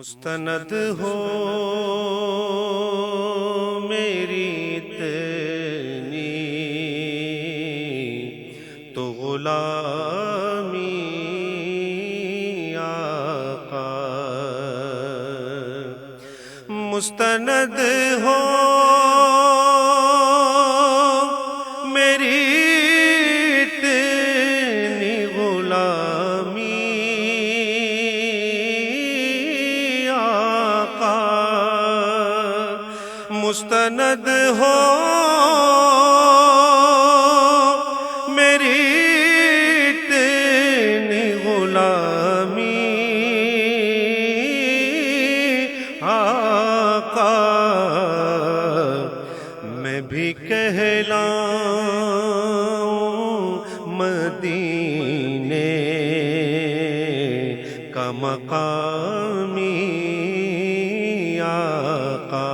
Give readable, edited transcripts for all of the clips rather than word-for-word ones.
مستند ہو میری اتنی تو غلامی آقا، مستند ہو میری اتنی غلامی آقا، مستند ہو میری اتنی غلامی آقا، میں بھی کہلاؤں مدینے کا مقامی آقا،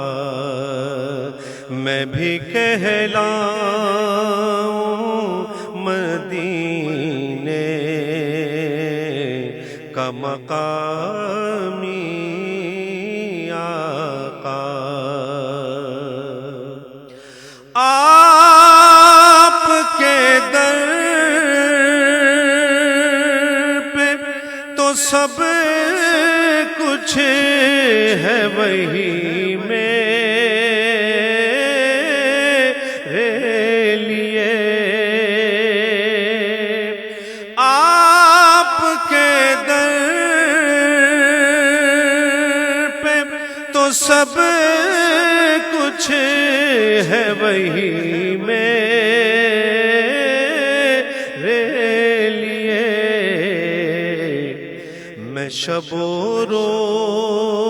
میں بھی کہلاؤں مدینے کا مقامی آقا، آپ کے در پہ تو سب کچھ ہے، وہی میرے لیے آپ کے در پہ تو سب کچھ ہے، وہی میرے لیے میں شب و روز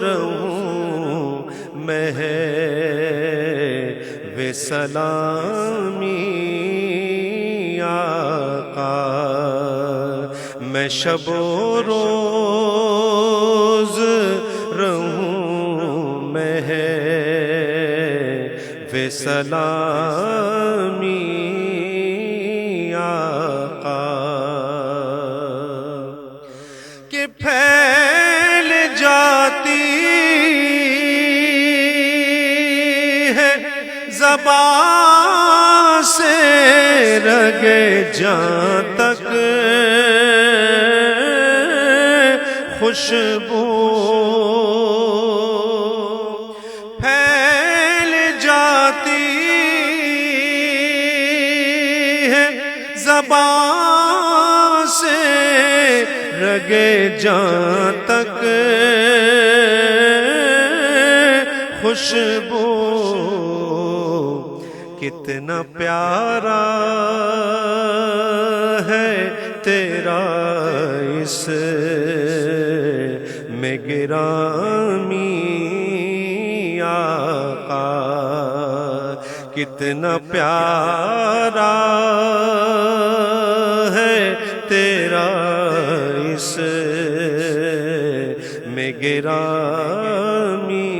رہوں محو سلامی آقا، میں شب و روز رہوں محو سلامی آقا، کہ پھیل جاتی ہے زبان سے رگے جاں تک خوشبو، پھیل جاتی ہے زبان سے رگے جاں تک خوشبو، کتنا پیارا ہے تیرا اس میں گرامی آقا، کتنا پیارا ہے تیرا اس میں گرامی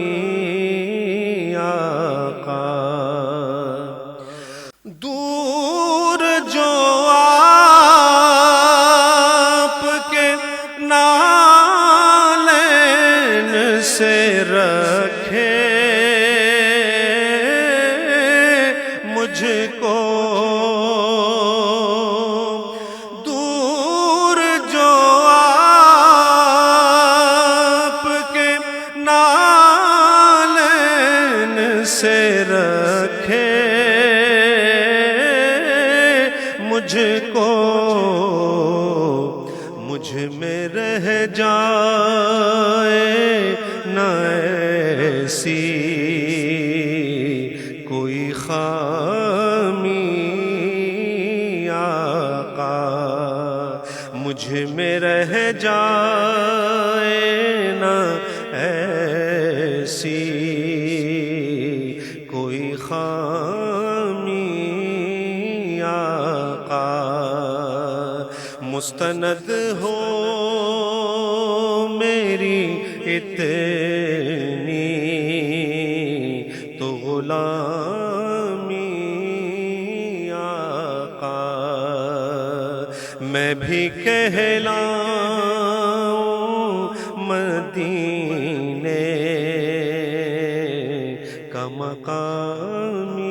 آقا، دور جو آپ کے نالین سے رکھے مجھ کو، دور جو آپ کے نالین سے رکھے مجھ کو، مجھ میں رہ جائے نہ ایسی کوئی خامی آقا، مجھ میں رہ جائے نہ ایسی کوئی خامی آقا، مستند ہو میری اتنی تو غلامی آقا، میں بھی کہلاؤں مدینے کا مقامی